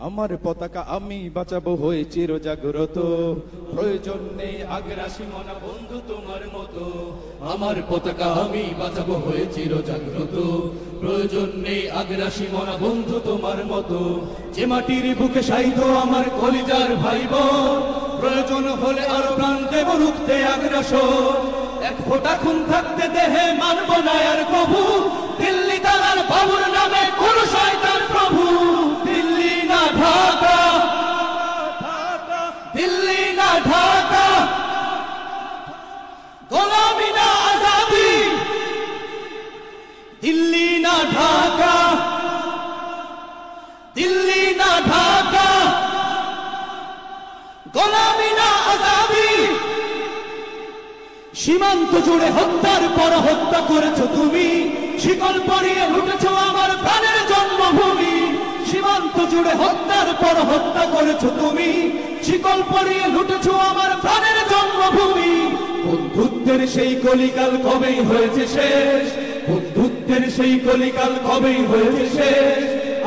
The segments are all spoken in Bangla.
আমার পতাকা আমি বাঁচাবো হয়ে চির জাগ্রত, প্রয়োজন নেই আগ্রাসী মনা বন্ধু তোমার মতো। আমার পতাকা আমি বাঁচাবো হয়ে চির জাগ্রত, প্রয়োজন নেই আগ্রাসী মনা বন্ধু তোমার মতো। যে মাটির বুকে শাহিদ আমার কলিজার ভাই বোন, প্রয়োজন হলে আরো প্রাণ দেব রুখতে আগ্রাসন। এক ফোঁটা খুন থাকতে দেহে মানব না আর কবু, দিল্লি তালার বাবুর নামে কোন শয়তান প্রভু। দিল্লি না ঢাকা, দিল্লি না ঢাকা, গোলামি না আজাদি। দিল্লি না ঢাকা, দিল্লি না ঢাকা, গোলামি না আজাদি। সীমান্ত জুড়ে হত্যার পর হত্যা করেছো তুমি, শিকল পরিয়ে লুটেছো আমার প্রাণের জন্মভূমি। সীমান্ত জুড়ে হত্যার পর হত্যা করেছো তুমি, শিকল পরিয়ে লুটেছো আমার প্রাণের জন্মভূমি। বন্ধুত্বের সেই কলিকাল কবেই হয়েছে শেষ, বন্ধুত্বের সেই কলিকাল কবেই হয়েছে শেষ।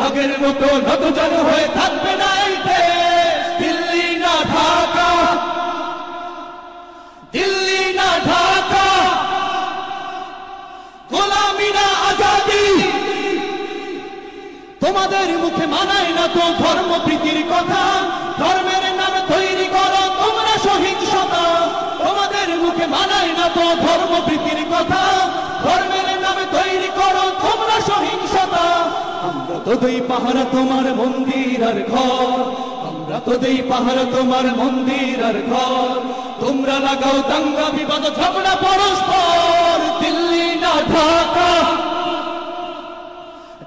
আগের মতো নতজানু হয়ে থাকবে না এই দেশ। দিল্লি না ঢাকা, দিল্লি না ঢাকা, গোলামি না আজাদি। তোমাদের মুখে মানায় না তো ধর্মপ্রীতির কথা, ধর্মের নামে তৈরি করো তোমরা সহিংসতা। তোমাদের মুখে মানায় না তো ধর্মপ্রীতির কথা, ধর্মের নামে তৈরি করো তোমরা সহিংসতা। আমরা তো দেই পাহারা তোমার মন্দির আর ঘর, আমরা তো দেই পাহারা তোমার মন্দির আর ঘর। তোমরা লাগাও দাঙ্গা বিবাদ ঝগড়া পরস্পর। দিল্লি না ঢাকা,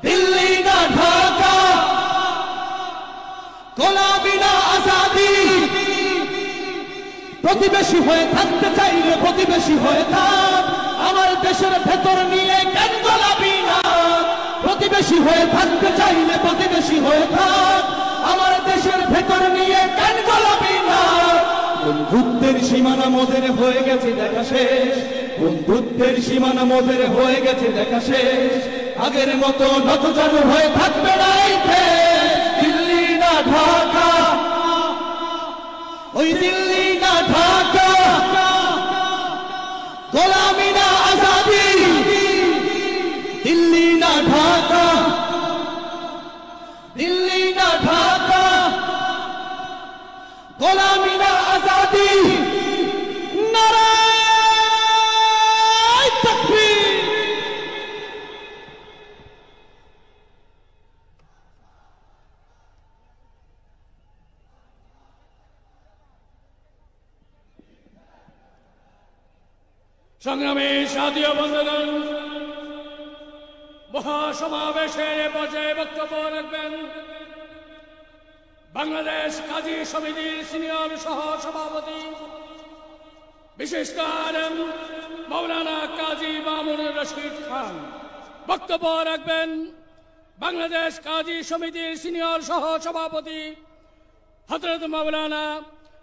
দিল্লি না ঢাকা, গোলামি না আজাদি। প্রতিবেশী হয়ে থাকতে চাইলে প্রতিবেশী হয়ে থাক, আমার দেশের ভেতর নিয়ে কেন গোলামি না। প্রতিবেশী হয়ে থাকতে চাইলে প্রতিবেশী হয়ে থাক, আমার দেশের ভেতর নিয়ে কেন গোলামি না। বন্ধুত্বের সীমানা মোদের হয়ে গেছে দেখা শেষ, বন্ধুত্বের সীমানা মোদের হয়ে গেছে দেখা শেষ। আগের মতো নতজানু হয়ে থাকবে না এই দেশ। দিল্লি না ঢাকা, ওই দিল্লি না ঢাকা, গোলামি না আজাদি। দিল্লি না ঢাকা, দিল্লি না ঢাকা, গোলামি না আজাদি। নারায়ে তাকবীর। সংগ্রামী সাথী ও বন্ধুগণ, মহাসমাবেশের পর্যায়ে বক্তব্য রাখবেন বাংলাদেশ কাজী সমিতির সিনিয়র সহ সভাপতি বিশিষ্ট আলেম মাওলানা কাজী মামুনুর রশিদ খান। বক্তব্য রাখবেন বাংলাদেশ কাজী সমিতির সিনিয়র সহ সভাপতি হযরত মাওলানা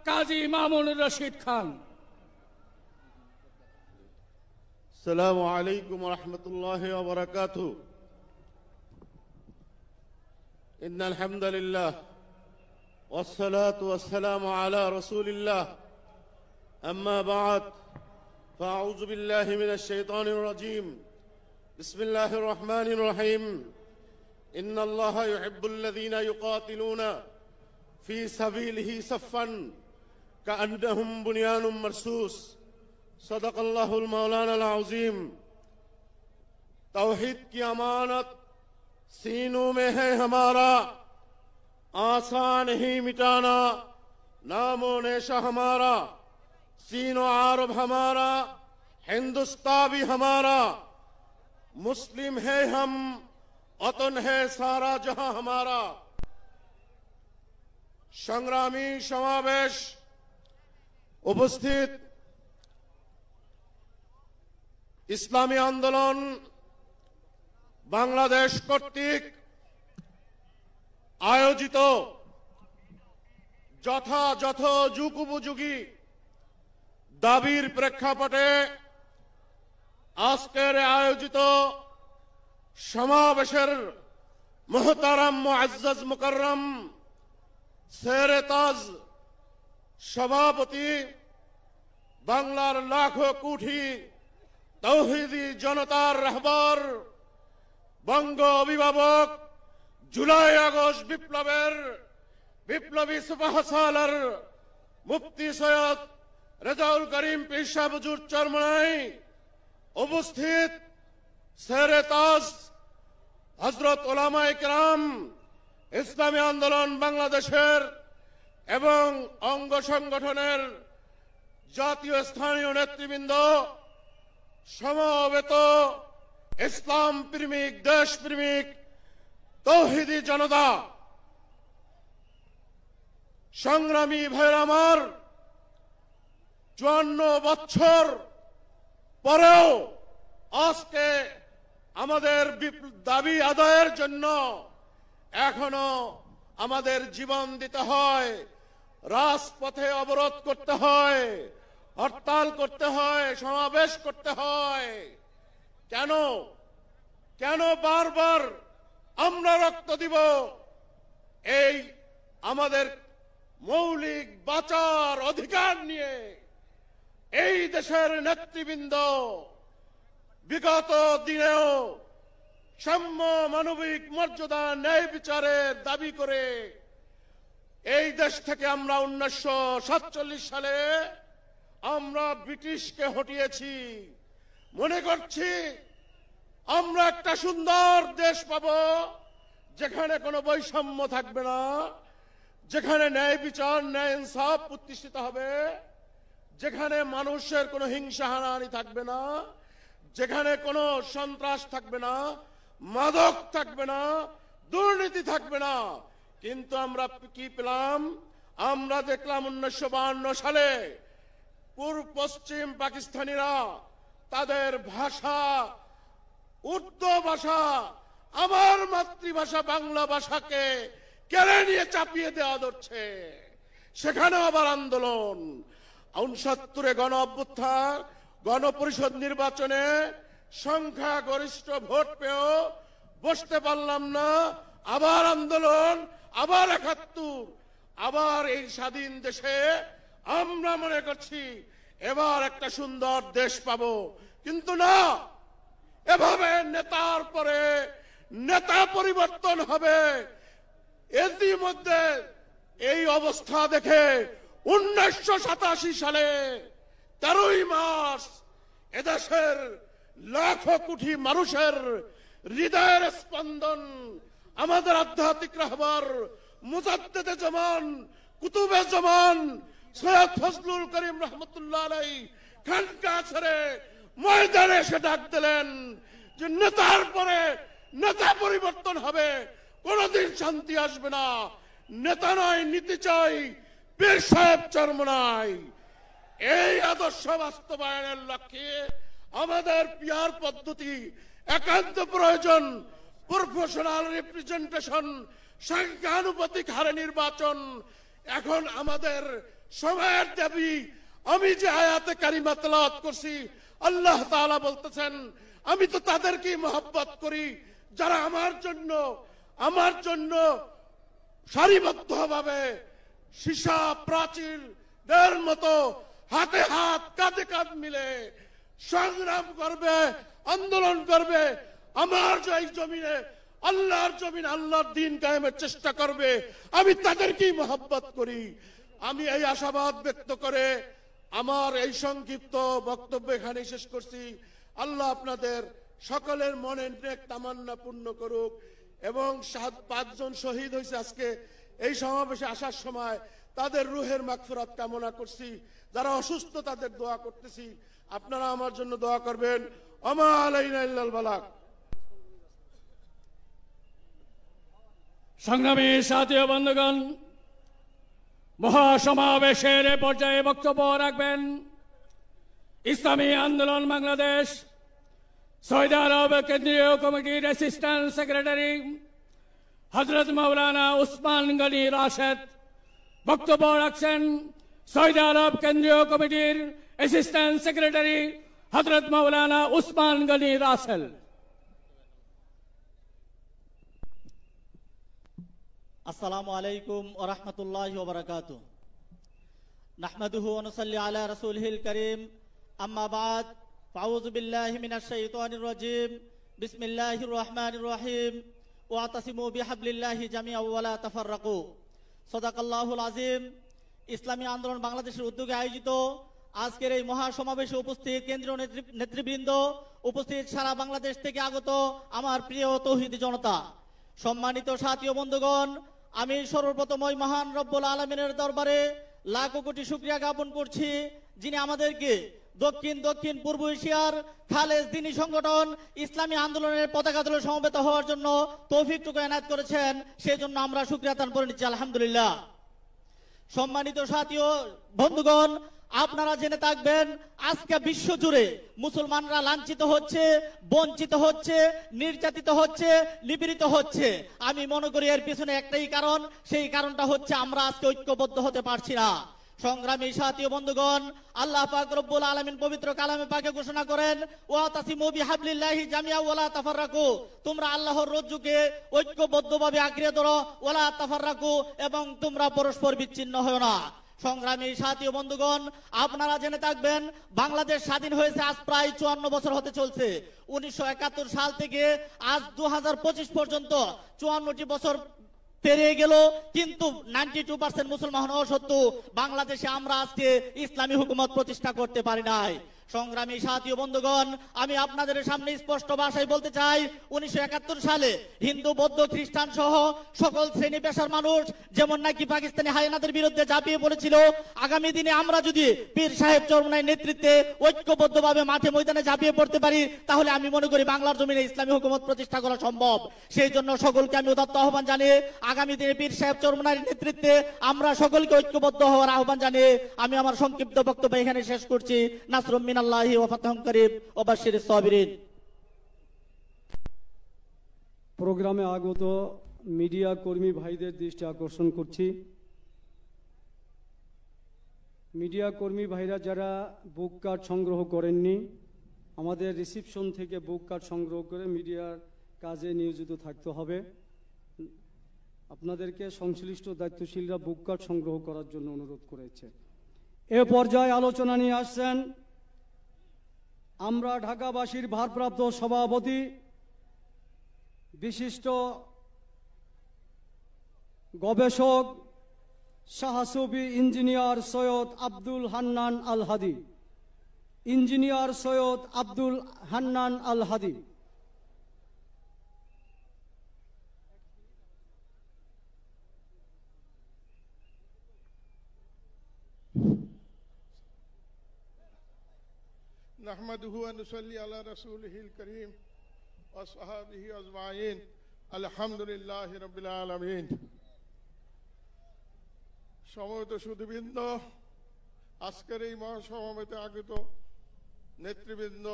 কাজী মামুনুর রশিদ খান। السلام عليكم ورحمة الله وبركاته. إن الحمد لله والصلاة والسلام على رسول الله. أما بعد فأعوذ بالله من الشيطان الرجيم. بسم الله الرحمن الرحيم. إن الله يحب الذين يقاتلون في سبيله صفا كأنهم بنيان مرصوص. صدق اللہ المولانا العظیم. توحید کی امانت سینوں میں ہے ہمارا، آسان ہی مٹانا نام و نیشہ ہمارا. سین و عرب ہمارا، ہندوستان بھی ہمارا، مسلم ہے ہم، وطن ہے سارا جہاں ہمارا. সংগ্রামী সমাবেশ উপস্থিত ইসলামী আন্দোলন বাংলাদেশ কর্তৃক আয়োজিত যথাযথ যুগোপযোগী দাবির প্রেক্ষাপটে আজকের আয়োজিত সমাবেশের মোহতারাম মুআজ্জাজ মুকাররম শেরে তাজ সভাপতি, বাংলার লাখো কোটি তৌহিদি জনতার রাহবার, বঙ্গ অভিভাবক, জুলাই আগস্ট বিপ্লবের বিপ্লবী সুপাহ সালার মুফতি সৈয়দ রেজাউল করিম পীর সাহেব হুজুর চরমনাই, উপস্থিত শেরে তাজ হযরত উলামায়ে কেরাম, ইসলামী আন্দোলন বাংলাদেশের এবং অঙ্গ সংগঠনের জাতীয় স্থানীয় নেতৃবৃন্দ, সমবেত ইসলাম প্রেমিক, দেশ প্রেমিক তৌহিদি জনতা, সংগ্রামী ভাইরা আমার, 54 বছর পরেও আজকে আমাদের দাবি আদায়ের জন্য এখনো আমাদের জীবন দিতে হয়, রাজপথে অবরোধ করতে হয়, হরতাল করতে হয়, সমাবেশ করতে হয়। কেন কেন বারবার আমরা রক্ত দিব? এই আমাদের মৌলিক বাঁচার অধিকার নিয়ে এই দেশের নেতৃবৃন্দ বিগত দিনেও সাম্য, মানবিক মর্যাদা, ন্যায় বিচারের দাবি করে এই দেশ থেকে আমরা 1947 সালে আমরা ব্রিটিশকে হটিয়েছি। মনে করছি আমরা একটা সুন্দর দেশ পাব, যেখানে কোনো বৈষম্য থাকবে না, যেখানে ন্যায় বিচার, ন্যায় ইনসাফ প্রতিষ্ঠিত হবে, যেখানে মানুষের কোনো হিংসা হানাহানি থাকবে না, যেখানে কোনো সন্ত্রাস থাকবে না, মাদক থাকবে না, দুর্নীতি থাকবে না। কিন্তু আমরা কি পেলাম? আমরা দেখলাম 1952 সালে পূর্ব পশ্চিম পাকিস্তানিরা তাদের ভাষা, উর্দু ভাষা, আমার মাতৃভাষা বাংলা ভাষাকে কেড়ে নিয়ে চাপিয়ে দেওয়া হচ্ছে। সেখানে আবার আন্দোলন। 69 গণ অভ্যুত্থান, গণপরিষদ নির্বাচনে সংখ্যাগরিষ্ঠ ভোট পেয়েও বসতে পারলাম না, আবার আন্দোলন, আবার 71, আবার এই স্বাধীন দেশে আমরা মনে করছি এবার একটা সুন্দর দেশ পাবো। কিন্তু না, এভাবে নেতার পরে নেতা পরিবর্তন হবে। এরই মধ্যে এই অবস্থা দেখে 1987 সালে 13ই মার্চ এদেশের লাখো কোটি মানুষের হৃদয়ের স্পন্দন, আমাদের আধ্যাত্মিক রাহবার মুজাদ্দেদে জামান, কুতুবে জামান সৈয়দ ফজলুল করিম রহমতুল্লাহ আলাইহি খানকা ছেড়ে ময়দানে এসে ডাক দিলেন যে নেতার পরে নেতা পরিবর্তন হবে, কোনদিন শান্তি আসবে না। নেতা নয়, নীতি চাই, পীর সাহেব চরমনাই। এই আদর্শ বাস্তবায়নের লক্ষ্যে আমাদের পিআর পদ্ধতি একান্ত প্রয়োজন। প্রফেশনাল রিপ্রেজেন্টেশন, সংখ্যানুপাতিক হারে নির্বাচন এখন আমাদের সময়ের দাবি। আমি যে আয়াতে কারিমা তেলাওয়াত করছি, আল্লাহ তাআলা বলতেছেন আমি তো তাদেরকেই মহব্বত করি যারা আমার জন্য সারিবদ্ধভাবে সীসা প্রাচীরদের মতো হাতে হাত, কাঁধে কাঁধ মিলে সংগ্রাম করবে, আন্দোলন করবে। আমার যে এই জমিনে আল্লাহর জমিন, আল্লাহর দ্বীন কায়েমের চেষ্টা করবে, আমি তাদেরকেই মহব্বত করি। আমি এই আশাবাদ ব্যক্ত করে আমার এই সংক্ষিপ্ত বক্তব্য এখানে শেষ করছি। আল্লাহ আপনাদের সকলের মনের নেক তামান্না পূর্ণ করুক। এবং 5 জন শহীদ হয়েছে আজকে এই সমাবেশে আসার সময়, তাদের রুহের মাগফিরাত কামনা করছি। যারা অসুস্থ তাদের দোয়া করতেছি, আপনারা আমার জন্য দোয়া করবেন। আমা আলাইনা ইল্লাল বালাগ। সংগ্রামী সাথী ও বন্ধুগণ, মহাসমাবেশের পর্যায়ে বক্তব্য রাখবেন ইসলামী আন্দোলন বাংলাদেশ সৌদি আরব কেন্দ্রীয় কমিটির অ্যাসিস্ট্যান্ট সেক্রেটারি হযরত মাওলানা উসমান গনি রাশেদ। বক্তব্য রাখছেন সৌদি আরব কেন্দ্রীয় কমিটির অ্যাসিস্ট্যান্ট সেক্রেটারি হযরত মাওলানা উসমান গনি রাসেল। আসসালামু আলাইকুম ওয়া রাহমাতুল্লাহি ওয়া বারাকাতুহু। নাহমাদুহু ওয়া নুসাল্লি আলা রাসূলিহিল কারীম, আম্মা বা'দ, ফাউযু বিল্লাহি মিনাশ শাইতানির রাজীম, বিসমিল্লাহির রহমানির রহিম, ওয়াতাসিমু বিহাবলিল্লাহি জামিআন ওয়া লা তাফাররাকু। সাদাকাল্লাহুল আযীম। ইসলামী আন্দোলন বাংলাদেশের উদ্যোগে আয়োজিত আজকের এই মহাসমাবেশে উপস্থিত কেন্দ্রীয় নেতৃবৃন্দ, উপস্থিত সারা বাংলাদেশ থেকে আগত আমার প্রিয় তৌহিদি জনতা, সম্মানিত সাথী ও বন্ধুগণ, আমি সর্বপ্রথম ওই মহান রব্বুল আলামিনের দরবারে লাখো কোটি শুকরিয়া জ্ঞাপন করছি, যিনি আমাদেরকে দক্ষিণ পূর্ব এশিয়ার খালেজ দ্বীনি সংগঠন ইসলামী আন্দোলনের পতাকা তলে সমবেত হওয়ার জন্য তৌফিকটুকু এনায়েত করেছেন। সেই জন্য আমরা শুকরিয়া আদান করে নিচ্ছি, আলহামদুলিল্লাহ। সম্মানিত সাথী ও বন্ধুগণ, আপনারা জেনে থাকবেন আজকে বিশ্ব জুড়ে মুসলমানরা লাঞ্ছিত হচ্ছে, বঞ্চিত হচ্ছে, নির্যাতিত হচ্ছে, নিপীড়িত হচ্ছে। আমি মনে করি এর পিছনে একটাই কারণ, সেই কারণটা হচ্ছে আমরা আজকে ঐক্যবদ্ধ হতে পারছি না। সংগ্রামী সাথী ও বন্ধুগণ, আল্লাহ পাক রব্বুল আলামিন পবিত্র কালামে পাকে ঘোষণা করেন, ওয়াতাসিমু বিহাবলিল্লাহি জামিআন ওয়া লা তাফাররাকু, তোমরা আল্লাহর রজ্জুকে ঐক্যবদ্ধভাবে আঁকড়ে ধরো, ওয়া লা তাফাররাকু, এবং তোমরা পরস্পর বিচ্ছিন্ন হও না। সংগ্রামী সাথী ও বন্ধুগণ, আপনারা জেনে থাকবেন বাংলাদেশ স্বাধীন হয়েছে আজ প্রায় 54 বছর হতে চলছে। 1971 সাল থেকে আজ 2025 পর্যন্ত 54টি বছর পেরিয়ে গেল, কিন্তু 92% মুসলমান হওয়া সত্ত্বেও বাংলাদেশে আমরা আজকে ইসলামী হুকুমত প্রতিষ্ঠা করতে পারি নাই। সংগ্রামী সাথী ও বন্ধুগণ, আমি আপনাদের সামনে স্পষ্ট ভাষায় বলতে চাই, 1971 সালে হিন্দু, বৌদ্ধ, খ্রিস্টান সহ সকল শ্রেণী পেশার মানুষ যেমন নাকি পাকিস্তানি হায়নাদের বিরুদ্ধে ঝাঁপিয়ে পড়েছিল, আগামী দিনে আমরা যদি পীর সাহেব চরমনাইর নেতৃত্বে ঐক্যবদ্ধভাবে মাঠে ময়দানে ঝাঁপিয়ে পড়তে পারি, তাহলে আমি মনে করি বাংলার জমিনে ইসলামী হুকুমত প্রতিষ্ঠা করা সম্ভব। সেই জন্য সকলকে আমি উদাত্ত আহ্বান জানিয়ে আগামী দিনে পীর সাহেব চরমনাইর নেতৃত্বে আমরা সকলকে ঐক্যবদ্ধ হওয়ার আহ্বান জানিয়ে আমি আমার সংক্ষিপ্ত বক্তব্য এখানে শেষ করছি। নাসরুম মিনাল্লাহি ওয়া ফাতহুন করিব ওয়া বাশশিরিস সাবিরিন। প্রোগ্রামে আগত মিডিয়া কর্মী ভাইদের দৃষ্টি আকর্ষণ করছি, মিডিয়া কর্মী ভাইরা যারা বুক কার্ড সংগ্রহ করেননি, আমাদের রিসিপশন থেকে বুক কার্ড সংগ্রহ করে মিডিয়ার কাজে নিয়োজিত থাকতে হবে। আপনাদেরকে সংশ্লিষ্ট দায়িত্বশীলরা বুক কার্ড সংগ্রহ করার জন্য অনুরোধ করেছে। এ পর্যায়ে আলোচনা নিয়ে আসছেন আমরা ঢাকাবাসীর ভারপ্রাপ্ত সভাপতি, বিশিষ্ট গবেষক, শাহসুফি ইঞ্জিনিয়ার সৈয়দ আব্দুল হান্নান আল হাদি। ইঞ্জিনিয়ার সৈয়দ আব্দুল হান্নান আল হাদি। نحمده ونصلي على رسوله الكريم وصحابه أجمعين الحمد لله رب العالمين। সমবেত সুধীবৃন্দ, আজকের এই মহাসমাবেশে আগত নেতৃবৃন্দ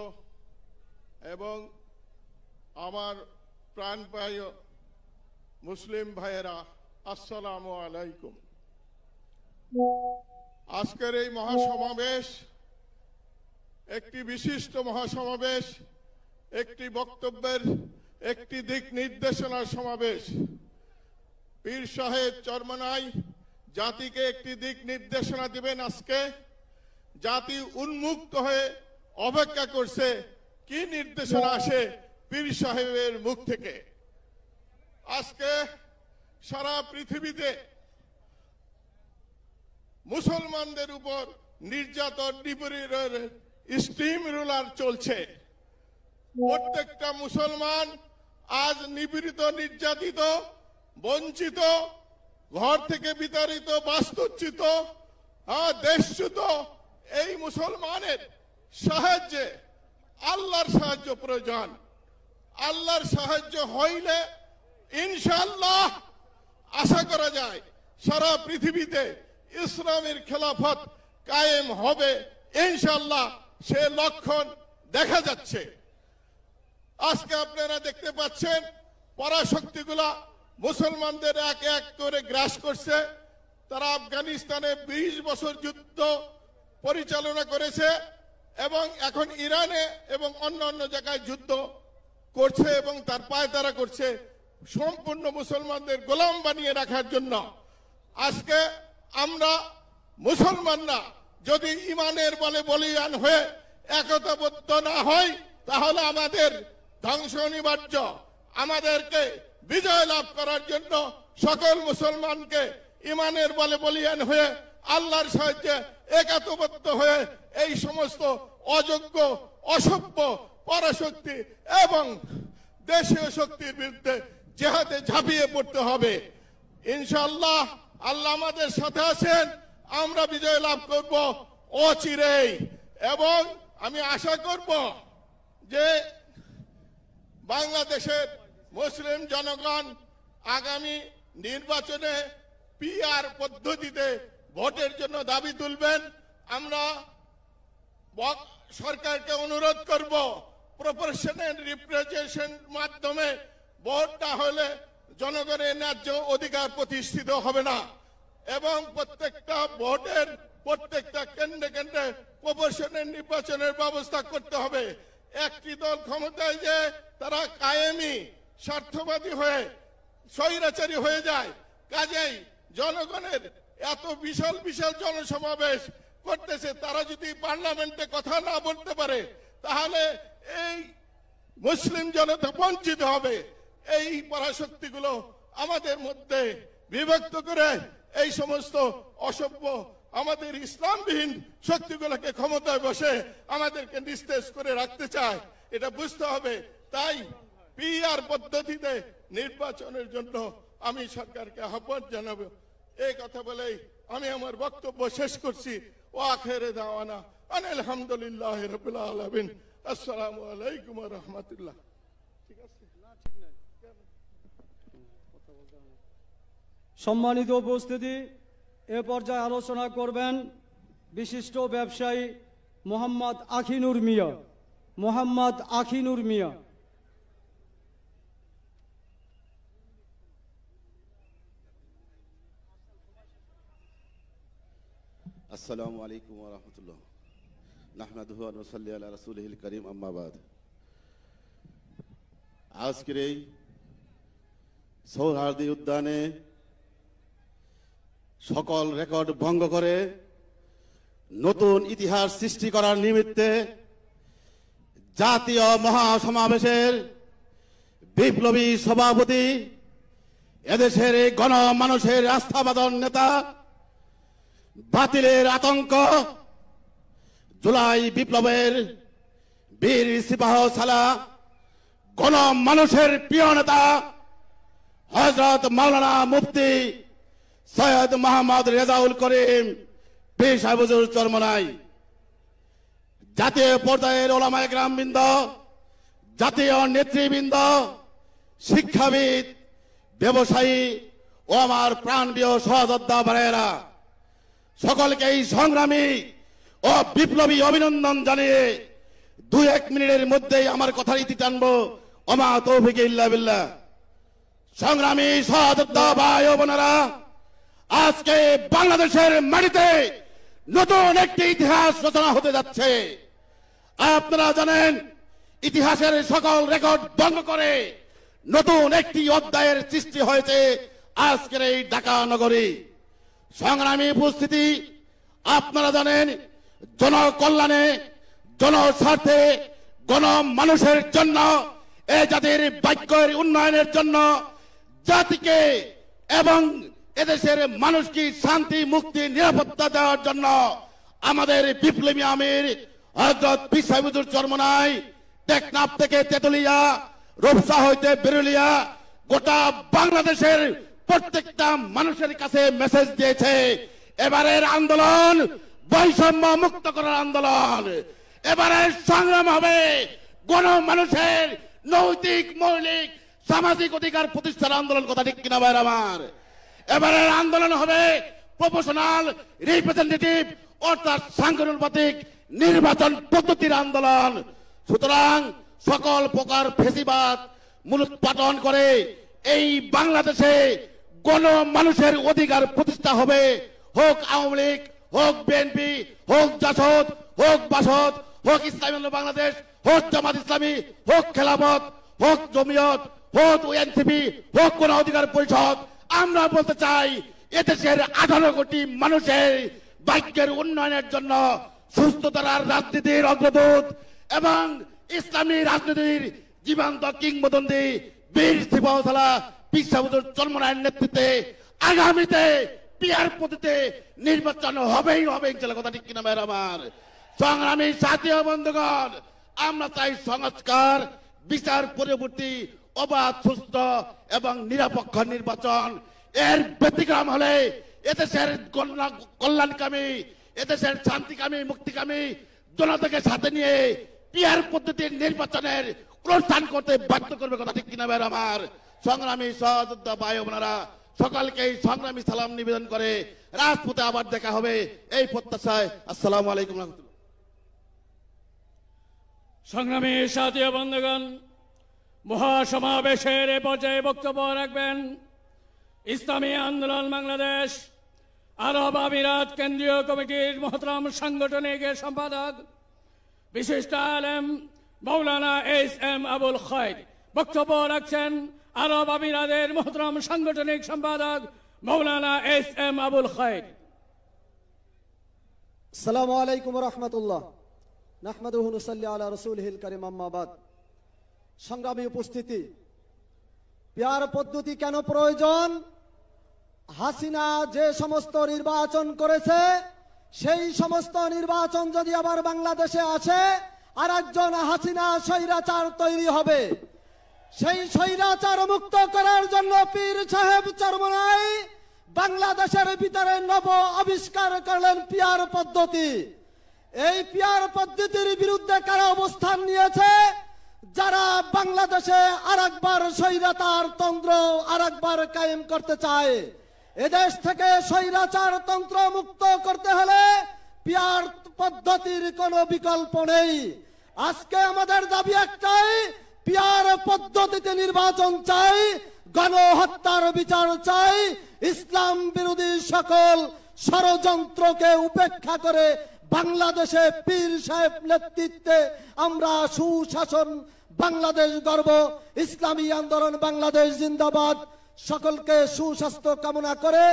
এবং আমার প্রাণপ্রিয় মুসলিম ভাইয়েরা, আসসালামু আলাইকুম। আজকের এই মহাসমাবেশ একটি বিশিষ্ট মহাসমাবেশ, একটি বক্তব্যের, একটি দিক নির্দেশনার সমাবেশ। পীর সাহেব চরমনাই জাতিকে একটি দিক নির্দেশনা দিবেন। আজকে জাতি উন্মুক্ত হয়ে অপেক্ষা করছে কি নির্দেশনা আসে পীর সাহেবের মুখ থেকে। আজকে সারা পৃথিবীতে মুসলমানদের উপর নির্যাতন, নিপীড়নের স্টিম রোলার চলছে। প্রত্যেকটা মুসলমান আজ নিপীড়িত, নির্যাতিত, বঞ্চিত, ঘর থেকে বিতাড়িত, বাস্তুচ্যুত, দেশচ্যুত। এই মুসলমানের সাহায্যে আল্লাহর সাহায্য প্রয়োজন। আল্লাহর সাহায্য হইলে ইনশাআল্লাহ আশা করা যায় সারা পৃথিবীতে ইসলামের খেলাফত কায়েম হবে ইনশাআল্লাহ। সে লক্ষণ দেখা যাচ্ছে। আজকে আপনারা দেখতে পাচ্ছেন পরাশক্তিগুলা মুসলমানদের এক এক করে গ্রাস করছে। তারা আফগানিস্তানে 20 বছর যুদ্ধ পরিচালনা করেছে এবং এখন ইরানে এবং অন্য অন্য জায়গায় যুদ্ধ করছে এবং তার পায়তারা করছে। সম্পূর্ণ মুসলমানদের গোলাম বানিয়ে রাখার জন্য। আজকে আমরা মুসলমানরা যদি ইমানের বলে বলিয়ান হয়ে একতাবদ্ধ না হয় তাহলে আমাদের ধ্বংস অনিবার্য। আমাদেরকে বিজয় লাভ করার জন্য সকল মুসলমানকে ইমানের বলে বলিয়ান হয়ে আল্লাহর সাহায্যে একতাবদ্ধ হয়ে এই সমস্ত অযোগ্য অসভ্য পরাশক্তি এবং দেশীয় শক্তির বিরুদ্ধে জিহাদে ঝাঁপিয়ে পড়তে হবে। ইনশাআল্লাহ আল্লাহ আমাদের সাথে আছেন, আমরা বিজয় লাভ করব অচিরেই। এবং আমি আশা করব যে বাংলাদেশের মুসলিম জনগণ আগামী নির্বাচনে পিআর পদ্ধতিতে ভোটের জন্য দাবি তুলবেন। আমরা সরকারকে অনুরোধ করব প্রপোর্শনাল রিপ্রেজেন্টেশন মাধ্যমে ভোট না হলে জনগণের ন্যায্য অধিকার প্রতিষ্ঠিত হবে না। এবং প্রত্যেকটা ভোটের প্রত্যেকটা কেন্দ্রে কেন্দ্রে প্রপোর্শনাল নির্বাচনের ব্যবস্থা করতে হবে। একটি দল ক্ষমতায় যে তারা কায়েমি স্বার্থবাদী হয়ে স্বৈরাচারী হয়ে যায়, কাজেই জনগণের এত বিশাল বিশাল জনসমাবেশ করতেছে, তারা যদি পার্লামেন্টে কথা না বলতে পারে তাহলে এই মুসলিম জনতা বঞ্চিত হবে। এই পরাশক্তিগুলো আমাদের মধ্যে বিভক্ত করে এই সমস্ত অসভ্য আমাদের ইসলামবিহীন শক্তিগুলোকে ক্ষমতায় বসে আমাদেরকে নিস্তেজ করে রাখতে চায়, এটা বুঝতে হবে। তাই পিআর পদ্ধতিতে নির্বাচনের জন্য আমি সরকারকে আহ্বান জানাবো। এই কথা বলেই আমি আমার বক্তব্য শেষ করছি। ওয়া আখিরে দাওয়ানা আলহামদুলিল্লাহি রাব্বিল আলামিন। আসসালামু আলাইকুম ওয়া রাহমাতুল্লাহ। সম্মানিত উপস্থিতি, এ পর্যায়ে আলোচনা করবেন বিশিষ্ট ব্যবসায়ী মোহাম্মদ আখিনুর মিয়া। মোহাম্মদ আখিনুর মিয়া। আসসালামু আলাইকুম ওয়া রাহমাতুল্লাহ। নাহমাদুহু ওয়া নুসাল্লি আলা রাসূলিহিল কারীম, আম্মা বাদ। আজকের এই সৌহার্দী উদ্যানে সকল রেকর্ড ভঙ্গ করে নতুন ইতিহাস সৃষ্টি করার নিমিত্তে জাতীয় মহাসমাবেশের বিপ্লবী সভাপতি, এদেশের গণমানুষের আস্থাভাজন নেতা, বাতিলের আতঙ্ক, জুলাই বিপ্লবের বীর সিপাহ সালাহ, গণমানুষের প্রিয় নেতা হযরত মাওলানা মুফতি সৈয়দ মোহাম্মদ রেজাউল করিম পীর সাহেব হুজুর চরমনাই, জাতীয় পর্যায়ের ওলামায়ে কেরাম বৃন্দ, জাতীয় নেতৃবৃন্দ, শিক্ষাবিদ, ব্যবসায়ী ও আমার প্রাণপ্রিয় সহযোদ্ধা ভাইয়েরা, সকলকে এই সংগ্রামী ও বিপ্লবী অভিনন্দন জানিয়ে 2-1 মিনিটের মধ্যেই আমার কথার ইতি টানবো। ওমা তৌফিক ইল্লা বিল্লাহ। সংগ্রামী সহযোদ্ধা ভাই ও বোনেরা, আজকে বাংলাদেশের মাটিতে নতুন একটি ইতিহাস রচনা হতে যাচ্ছে। আপনারা জানেন, ইতিহাসের সকল রেকর্ড ভঙ্গ করে নতুন একটি অধ্যায়ের সৃষ্টি হয়েছে আজকের এই ঢাকা নগরী। সংগ্রামী উপস্থিতি, আপনারা জানেন, জনকল্যাণে, জনস্বার্থে, গণমানুষের জন্য, এই জাতির বাক্যের উন্নয়নের জন্য, জাতিকে এবং এদেশের মানুষকে শান্তি, মুক্তি, নিরাপত্তা দেওয়ার জন্য আমাদের বিপ্লবী আমির হযরত পীর সাহেব হুজুর চরমনাই টেকনাফ থেকে তেতুলিয়া, রূপসা হইতে বেরুলিয়া, গোটা বাংলাদেশের প্রত্যেকটা মানুষের কাছে মেসেজ দিয়েছে, এবারের আন্দোলন বৈষম্য মুক্ত করার আন্দোলন। এবারের সংগ্রাম হবে গণমানুষের নৈতিক, মৌলিক, সামাজিক অধিকার প্রতিষ্ঠার আন্দোলন। কথা ঠিক কিনা ভাইরা আমার? এবারের আন্দোলন হবে প্রপোর্শনাল রিপ্রেজেন্টেটিভ অর্থাৎ সাংগঠনিক নির্বাচন পদ্ধতির আন্দোলন। সুতরাং সকল প্রকার ফেসিবাদ মূলোৎপাটন করে এই বাংলাদেশে গণমানুষের অধিকার প্রতিষ্ঠা হবে। হোক আওয়ামী লীগ, হোক বিএনপি, হোক জাসদ, হোক বাসদ, হোক ইসলামী বাংলাদেশ, হোক জামাত ইসলামী, হোক খেলাফত, হোক জমিয়ত, হোক এনসিপি, হোক কোন অধিকার পরিষদ, আমরা বলতে চাই এদেশের 18 কোটি মানুষের ভাগ্যের উন্নয়নের জন্য সুস্থতার রাজনীতির অগ্রদূত এবং ইসলামী রাজনীতির জীবন্ত কিংবদন্তি বীর সিপাহসালা পীর সাহেব হুজুর চরমনায়ের নেতৃত্বে আগামীতে পিয়ার পদ্ধতিতে নির্বাচন হবেই হবে ইনশাআল্লাহ। কথা ঠিক কিনা ভাইরা আমার? সংগ্রামী সাথী ও বন্ধুগণ, আমরা চাই সংস্কার, বিচার পরবর্তী অবাধ, সুস্থ এবং নিরপেক্ষ নির্বাচন। এর ব্যতিক্রম হলে এদেশের কল্যাণকামী, এদেশের শান্তিকামী, মুক্তিকামী জনতাকে সাথে নিয়ে পিয়ার পদ্ধতির নির্বাচনের অনুষ্ঠান করতে বাধ্য করবে। কথা ঠিক কিনা ভাইরা আমার? সংগ্রামী সহযোদ্ধা ভাই বোনেরা, সকলকে সংগ্রামী সালাম নিবেদন করে রাজপথে আবার দেখা হবে এই প্রত্যাশায়। আসসালামু আলাইকুম রহমতুল্লাহ। সংগ্রামী সাথী ও বন্ধুগণ, মহাসমাবেশের এ পর্যায়ে বক্তব্য রাখবেন ইসলামী আন্দোলন বাংলাদেশ আরব আমিরাত কেন্দ্রীয় কমিটির মহতরম সাংগঠনিক সম্পাদক বিশিষ্ট আলেম মৌলানা এস.এম. আবুল খায়ের। বক্তব্য রাখছেন আরব আমিরাতের মহতরম সাংগঠনিক সম্পাদক মৌলানা এস.এম. আবুল খায়ের। আসসালামু আলাইকুম রহমতুল্লাহ। নাহমাদুহু নুসাল্লি আলা রাসূলিহিল কারীম, আম্মা বাদ। সংগ্রামী উপস্থিতি, পিয়ার পদ্ধতি কেন প্রয়োজন? হাসিনা যে সমস্ত নির্বাচন করেছে সেই সমস্ত নির্বাচন যদি আবার বাংলাদেশে আসে, আর একজন হাসিনা স্বৈরাচার তৈরি হবে। সেই স্বৈরাচার মুক্ত করার জন্য পীর সাহেব চরমনাই বাংলাদেশের ভিতরে নব আবিষ্কার করলেন পিয়ার পদ্ধতি। এই পিয়ার পদ্ধতির বিরুদ্ধে কারা অবস্থান নিয়েছে? যারা বাংলাদেশে আরেকবার স্বৈরাচার তন্ত্র আরেকবার কায়েম করতে চায়। এদেশ থেকে স্বৈরাচার তন্ত্র মুক্ত করতে হলে পিয়ার পদ্ধতির কোনো বিকল্প নেই। আজকে আমাদের দাবি একটাই, পিয়ার পদ্ধতিতে নির্বাচন চাই, গণহত্যার বিচার চাই, ইসলাম বিরোধী সকল ষড়যন্ত্রকে উপেক্ষা করে বাংলাদেশে পীর সাহেব নেতৃত্বে আমরা সুশাসন বাংলাদেশ গর্ব। ইসলামী আন্দোলন বাংলাদেশ জিন্দাবাদ। সকলকে সুস্বাস্থ্য কামনা করে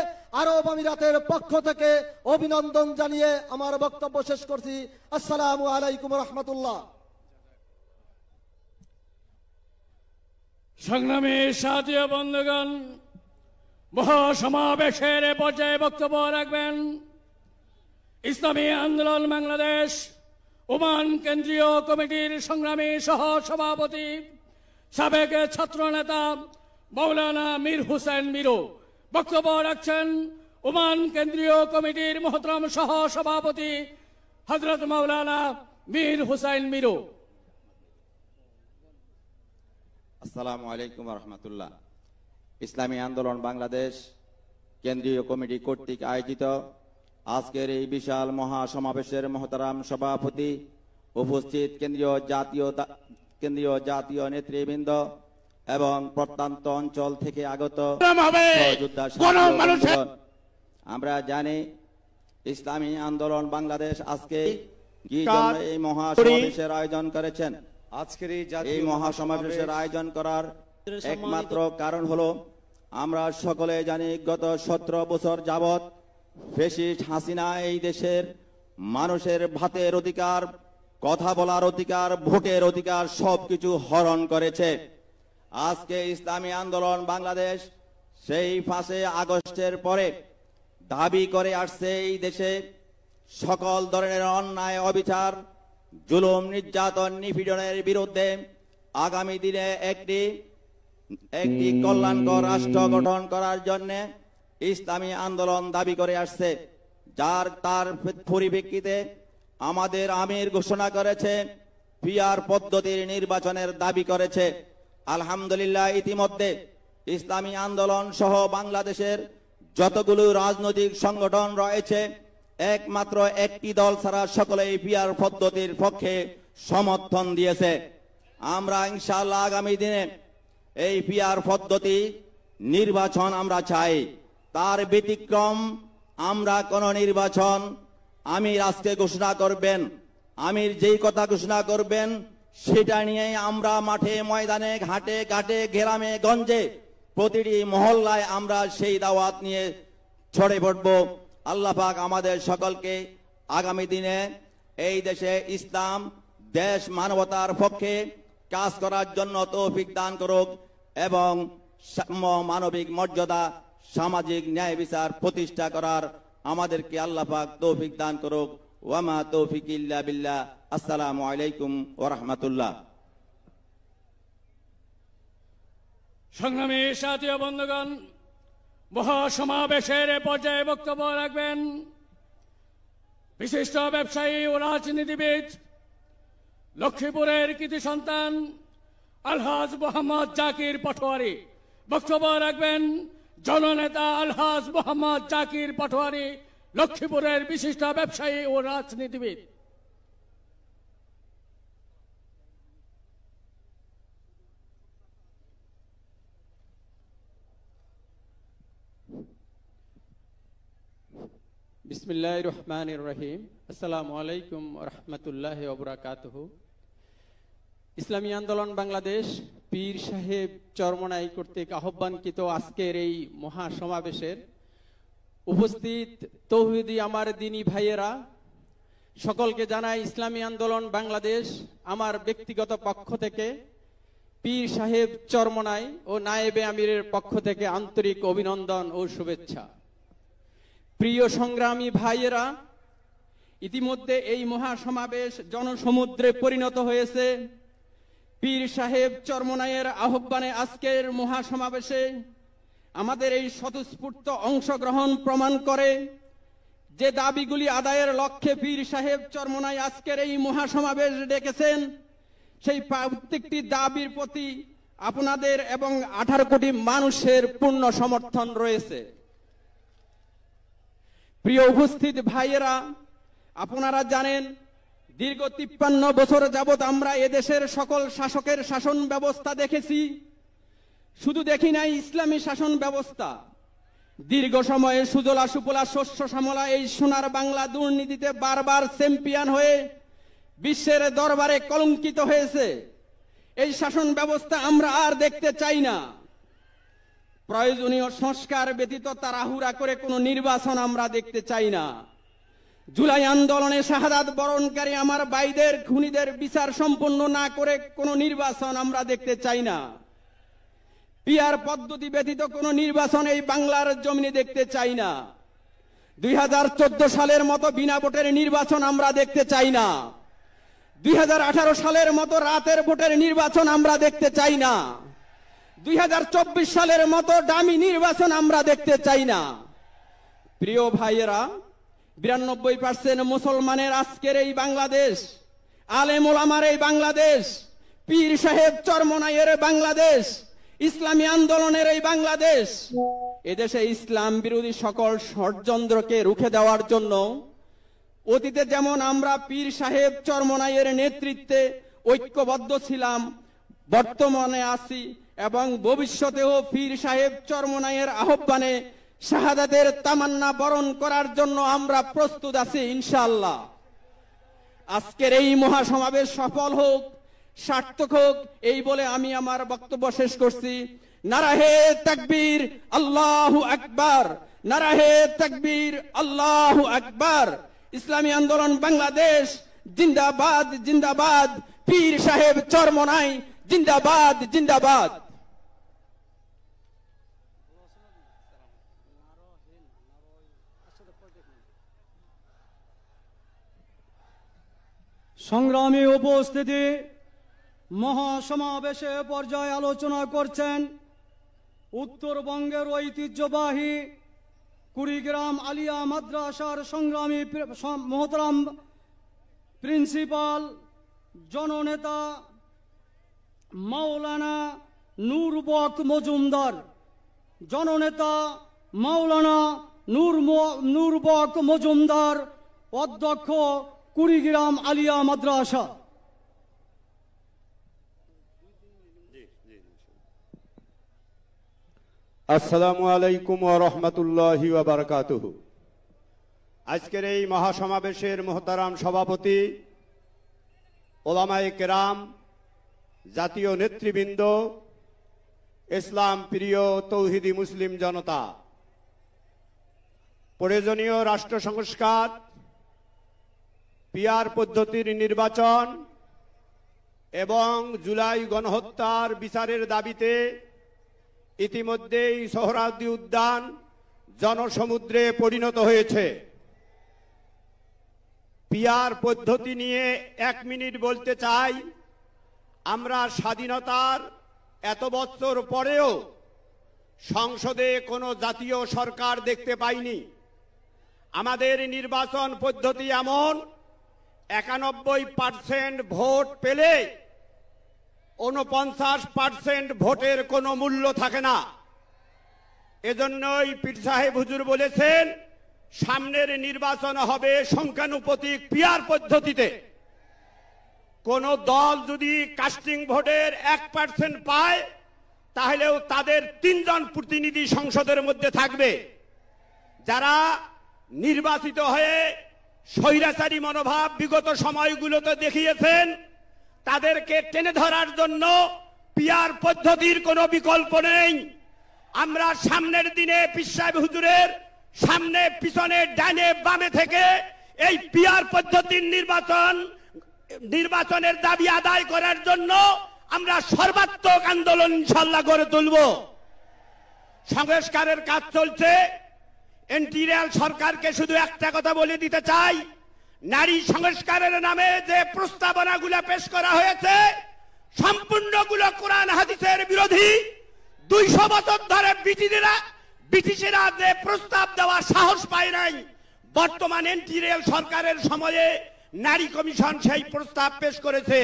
আরব আমিরাতের পক্ষ থেকে অভিনন্দন জানিয়ে আমার বক্তব্য শেষ করছি। আসসালামু আলাইকুম রহমতুল্লাহ। সংগ্রামী সাথী ও বন্ধুগণ, মহাসমাবেশের পর্যায়ে বক্তব্য রাখবেন ইসলামী আন্দোলন বাংলাদেশ ওমান কেন্দ্রীয় কমিটির সংগ্রামী সহ সভাপতি সাবেক ছাত্র নেতা মৌলানা মীর হুসেন মিরু। বক্তব্য রাখছেন ওমান কেন্দ্রীয় কমিটির মহতরম সহ সভাপতি হযরত মৌলানা মীর হুসেন মিরু। আসসালামু আলাইকুম রহমতুল্লাহ। ইসলামী আন্দোলন বাংলাদেশ কেন্দ্রীয় কমিটি কর্তৃক আয়োজিত আজকের এই বিশাল মহাসমাবেশের মহতারাম সভাপতি, উপস্থিত কেন্দ্রীয় জাতীয় নেতৃবৃন্দ এবং প্রত্যন্ত অঞ্চল থেকে আগত সহযোদ্ধা, আমরা জানি ইসলামী আন্দোলন বাংলাদেশ আজকে কি জন্য এই মহাসমাবেশের আয়োজন করেছেন। আজকের এই মহাসমাবেশের আয়োজন করার একমাত্র কারণ হলো আমরা সকলে জানি গত 17 বছর যাবত ফ্যাসিস্ট হাসিনা এই দেশের মানুষের ভাতের অধিকার, কথা বলার অধিকার, ভোটের অধিকার সবকিছু হরণ করেছে। আজকে ইসলামী আন্দোলন বাংলাদেশ সেই 5 আগস্টের পরে দাবি করে আসছে এই দেশে সকল ধরনের অন্যায়, অবিচার, জুলুম, নির্যাতন, নিপীড়নের বিরুদ্ধে আগামী দিনে একটি কল্যাণকর রাষ্ট্র গঠন করার জন্য ইসলামী আন্দোলন দাবি করে আসছে। তার পরিপ্রেক্ষিতে আমাদের আমির ঘোষণা করেছে, পিয়ার পদ্ধতির নির্বাচনের দাবি করেছে। আলহামদুলিল্লাহ, ইতিমধ্যে ইসলামী আন্দোলন সহ বাংলাদেশের যতগুলো রাজনৈতিক সংগঠন রয়েছে একমাত্র একটি দল ছাড়া সকলেই পিয়ার পদ্ধতির পক্ষে সমর্থন দিয়েছে। আমরা ইনশাআল্লাহ আগামী দিনে এই পিয়ার পদ্ধতি নির্বাচন আমরা চাই। তার ব্যতিক্রম আমরা কোন নির্বাচন আমির আজকে ঘোষণা করবেন, আমির যেই কথা ঘোষণা করবেন সেটা নিয়ে আমরা মাঠে ময়দানে ঘাটে ঘাটে গ্রামে গঞ্জে প্রতিটি মহল্লায় আমরা সেই দাওয়াত নিয়ে ছড়ে পড়ব। আল্লাহ পাক আমাদের সকলকে আগামী দিনে এই দেশে ইসলাম দেশ মানবতার পক্ষে কাজ করার জন্য তৌফিক দান করুক এবং মানবিক মর্যাদা সামাজিক ন্যায় বিচার প্রতিষ্ঠা করার আমাদেরকে আল্লাহ পাক তৌফিক দান করুক। ওয়ামা তৌফিক ইল্লা বিল্লাহ। আসসালামু আলাইকুম ওয়া রাহমাতুল্লাহ। সংগ্রামী সাথী ও বন্ধুগণ, মহাসমাবেশের পর্যায়ে বক্তব্য রাখবেন বিশিষ্ট ব্যবসায়ী ও রাজনীতিবিদ, লক্ষ্মীপুরের কৃতি সন্তান আলহাজ মোহাম্মদ জাকির পাটোয়ারি। বক্তব্য রাখবেন জননেতা আলহাজ মোহাম্মদ জাকির পাটোয়ারি, লক্ষ্মীপুরের বিশিষ্ট ব্যবসায়ী ও রাজনীতিবিদ। বিসমিল্লাহির রহমানির রহিম। আসসালামু আলাইকুম ওয়া রাহমাতুল্লাহি ওয়া বারাকাতুহু। ইসলামী আন্দোলন বাংলাদেশ পীর সাহেব চরমনাই কর্তৃক আহ্বানকৃত আজকের এই মহাসমাবেশের উপস্থিত তৌহিদি আমার দিনী ভাইয়েরা, সকলকে জানাই ইসলামী আন্দোলন বাংলাদেশ আমার ব্যক্তিগত পক্ষ থেকে, পীর সাহেব চরমনাই ও নায়েবে আমিরের পক্ষ থেকে আন্তরিক অভিনন্দন ও শুভেচ্ছা। প্রিয় সংগ্রামী ভাইয়েরা, ইতিমধ্যে এই মহাসমাবেশ জনসমুদ্রে পরিণত হয়েছে। পীর সাহেব চরমনাইয়ের আহ্বানে আজকের মহাসমাবেশে আমাদের এই স্বতঃস্ফূর্ত অংশগ্রহণ প্রমাণ করে যে দাবিগুলি আদায়ের লক্ষ্যে পীর সাহেব চরমনাই আজকের এই মহাসমাবেশ ডেকেছেন, সেই প্রত্যেকটি দাবির প্রতি আপনাদের এবং 18 কোটি মানুষের পূর্ণ সমর্থন রয়েছে। প্রিয় উপস্থিত ভাইয়েরা, আপনারা জানেন দীর্ঘ 53 বছর যাবৎ আমরা এদেশের সকল শাসকের শাসন ব্যবস্থা দেখেছি। শুধু দেখি নাই ইসলামী শাসন ব্যবস্থা, দীর্ঘ সময়ে সুজলা সুফলা শস্য শ্যামলা এই সোনার বাংলা দুর্নীতিতে বারবার চ্যাম্পিয়ন হয়ে বিশ্বের দরবারে কলঙ্কিত হয়েছে। এই শাসন ব্যবস্থা আমরা আর দেখতে চাই না। প্রয়োজনীয় সংস্কার ব্যতীত তাড়াহুড়া করে কোনো নির্বাচন আমরা দেখতে চাই না। জুলাই আন্দোলনে শাহাদাত বরণকারী আমার ভাইদের খুনিদের বিচার সম্পন্ন না করে কোনো নির্বাচন আমরা দেখতে চাই না। পিআর পদ্ধতি ব্যতীত কোনো নির্বাচন এই বাংলার জমিনে দেখতে চাই না। 2014 সালের মতো বিনা ভোটের নির্বাচন আমরা দেখতে চাই না। 2018 সালের মতো রাতের ভোটের নির্বাচন আমরা দেখতে চাই না। 2024 সালের মতো ডামি নির্বাচন আমরা দেখতে চাই না। প্রিয় ভাইয়েরা, 92% মুসলমানের আজকের এই বাংলাদেশ, আলেম ওলামার এই বাংলাদেশ, পীর সাহেব চরমনাইয়ের বাংলাদেশ, ইসলামী আন্দোলনের এই বাংলাদেশ, এদেশে ইসলাম বিরোধী সকল ষড়যন্ত্রকে রুখে দেওয়ার জন্য অতীতে যেমন আমরা পীর সাহেব চরমনাইয়ের নেতৃত্বে ঐক্যবদ্ধ ছিলাম, বর্তমানে আছি এবং ভবিষ্যতেও পীর সাহেব চরমনাইয়ের আহ্বানে শাহাদাতের তামান্না বরণ করার জন্য আমরা প্রস্তুত আছি ইনশাআল্লাহ। আজকের এই মহাসমাবেশ সফল হোক, সার্থক হোক, এই বলে আমি আমার বক্তব্য শেষ করছি। নারাহে তাকবীর, আল্লাহু আকবার, নারাহে তাকবীর, আল্লাহু আকবার। ইসলামী আন্দোলন বাংলাদেশ জিন্দাবাদ, জিন্দাবাদ। পীর সাহেব চরমনাই জিন্দাবাদ, জিন্দাবাদ। সংগ্রামী উপস্থিতি, মহাসমাবেশে পর্যায়ে আলোচনা করছেন উত্তরবঙ্গের ঐতিহ্যবাহী কুড়িগ্রাম আলিয়া মাদ্রাসার সংগ্রামী মোহতারাম প্রিন্সিপাল জননেতা মাওলানা নূরবক মজুমদার। জননেতা মাওলানা নূরবক মজুমদার, অধ্যক্ষ কুড়িগ্রাম আলিয়া মাদ্রাসা। আসসালামু আলাইকুম ওয়া রাহমাতুল্লাহি ওয়া বারাকাতুহু। আজকের এই মহাসমাবেশের মোহতারাম সভাপতি, ওলামায়ে কেরাম, জাতীয় নেতৃবৃন্দ, ইসলাম প্রিয় তৌহিদি মুসলিম জনতা, প্রয়োজনীয় রাষ্ট্র সংস্কার, পিআর পদ্ধতির নির্বাচন এবং জুলাই গণহত্যার বিচারের দাবিতে ইতিমধ্যেই সোহরাওয়ার্দী উদ্যান জনসমুদ্রে পরিণত হয়েছে। পিআর পদ্ধতি নিয়ে 1 মিনিট বলতে চাই। আমরা স্বাধীনতার এত বছর পরেও সংসদে কোনো জাতীয় সরকার দেখতে পাইনি। আমাদের নির্বাচন পদ্ধতি এমন, 91% ভোট পেলে 49% ভোটের কোনো মূল্য থাকে না। এজন্যই পীর সাহেব হুজুর বলেছেন সামনের নির্বাচন হবে সংখ্যানুপাতিক পিআর পদ্ধতিতে। কোন দল যদি কাস্টিং ভোটের 1% পায় তাহলেও তাদের 3 জন প্রতিনিধি সংসদের মধ্যে থাকবে। যারা নির্বাচিত হয়ে স্বৈরাচারী মনোভাব বিগত সময়গুলোতে দেখিয়েছেন তাদেরকে টেনে ধরার জন্য পিআর পদ্ধতির কোনো বিকল্প নেই। আমরা সামনের দিনে পীর সাহেব হুজুরের সামনে পিছনে ডানে বামে থেকে এই পিআর পদ্ধতির নির্বাচনের দাবি আদায় করার জন্য আমরা সর্বাত্মক আন্দোলন ইনশাআল্লাহ গড়ে তুলব। সংস্কারের কাজ চলছে। এনটিআর সরকারকে শুধু একটা কথা বলে দিতে চাই, নারী সংস্কারের নামে যে প্রস্তাবনাগুলো পেশ করা হয়েছে সম্পূর্ণগুলো কোরআন হাদিসের বিরোধী। 200 বছর ধরে ব্রিটিশেরা যে প্রস্তাব দেওয়ার সাহস পায় নাই, বর্তমান এনটিআর সরকারের সময়ে নারী কমিশন সেই প্রস্তাব পেশ করেছে।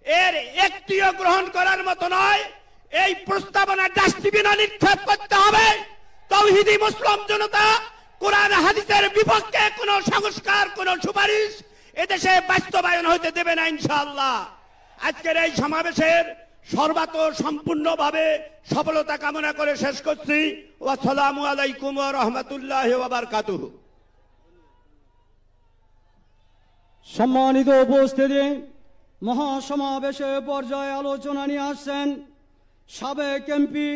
এর একটিও গ্রহণ করার মতো নয়। এই প্রস্তাবনা ডাস্টবিনে নিক্ষেপ করতে হবে। তৌহিদি মুসলিম জনতা কোরআন হাদিসের বিপক্ষে কোন সংস্কার, কোন সুপারিশ এদেশে বাস্তবায়ন হতে দেবে না ইনশাআল্লাহ। আজকের এই সমাবেশের সম্পূর্ণভাবে সফলতা কামনা করে শেষ করছি। আসসালামু আলাইকুম ওয়া রাহমাতুল্লাহি ওয়া বারাকাতুহু। সম্মানিত উপস্থিতি, মহাসমাবেশে পর্যায়ে আলোচনা নিয়ে আসছেন সাবেক এমপি,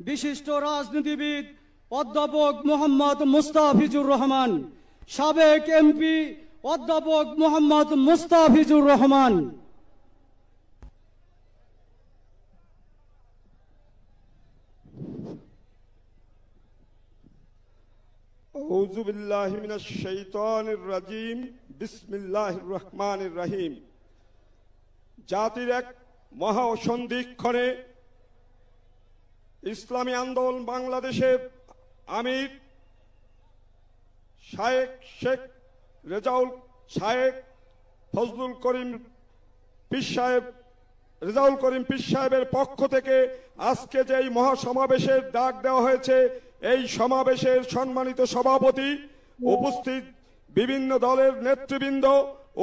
বিশিষ্ট রাজনীতিবিদ অধ্যাপক মোহাম্মদ মুস্তাফিজুর রহমান। সাবেক এমপি অধ্যাপক মোহাম্মদ মুস্তাফিজুর রহমান। আউযু বিল্লাহি মিনাশ শাইতানির রাজিম। বিসমিল্লাহির রহমানির রহিম। জাতির এক মহা সন্ধিক্ষণে ইসলামী আন্দোলন বাংলাদেশের আমির শায়েখ শেখ রেজাউল শায়েখ ফজলুল করিম পীর সাহেবের পক্ষ থেকে আজকে যে এই মহাসমাবেশের ডাক দেওয়া হয়েছে, এই সমাবেশের সম্মানিত সভাপতি, উপস্থিত বিভিন্ন দলের নেতৃবৃন্দ,